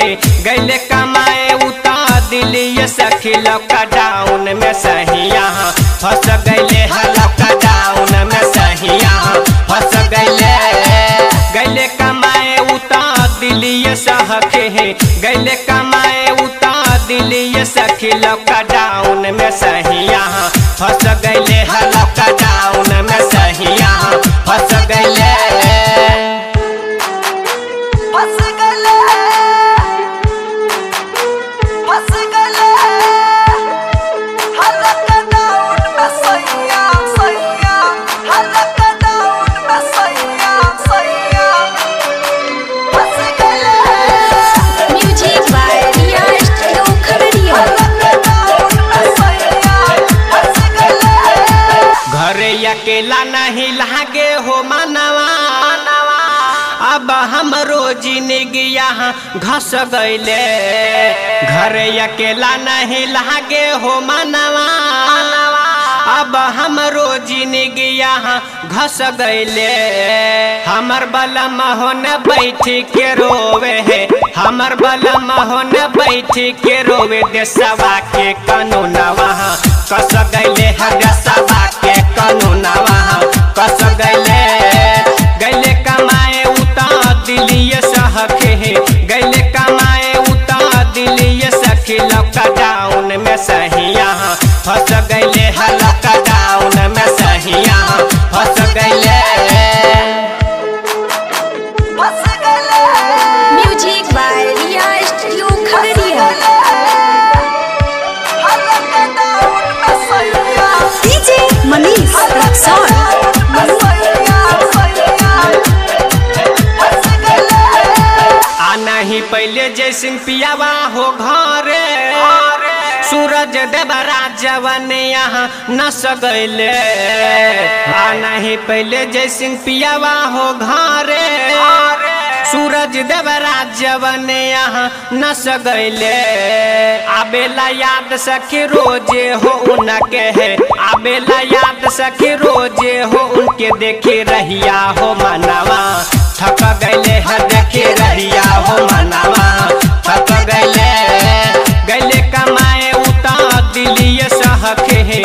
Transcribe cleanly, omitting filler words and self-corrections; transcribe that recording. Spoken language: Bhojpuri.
है गैले कमाए उता दिलिए सखी लॉकडाउन में सहिया फंस गैले है लॉकडाउन में सहिया फंस गैले कमाए उता दिलिए सखी है गैले कमाए उता दिलिए सखी लॉकडाउन में सहिया फंस गैले है लॉकडाउन में सहिया फंस गैले अकेला नहीं लागे हो मनवा अब हमरो जिंदगी यहाँ घस गईले घर अकेला नहीं लागे हो मनवा अब हमरो जिंदगी यहाँ घस गईले हमर बलम होन बैठ के रोवे है हमर बलम होन बैठ के रोवे देशवा के कानूनवा कस गईले है देशवा के कानूनवा कस गैले कमाए उता दिलिए सखी गैले कमाए उता दिलिए सखी लॉकडाउन में सहिया फंस गैले है लॉकडाउन में सहिया फंस गैले music by Riya studio Khagaria DJ Manish Raxaul नहीं पहले जैसे पियावा हो घरे सूरज देवरा जवन यहाँ नस गईले नहीं पहले जैसे पियावा हो घरे सूरज देवरा जवन यहाँ नस गईले आबेला याद सखी रोजे हो उनके है आबेला याद सखी रोजे हो उनके देखे रहिया हो मनवा थक गईले है देखे रहिया हो मनवा थक गईले कमाए उता दिलिए सखी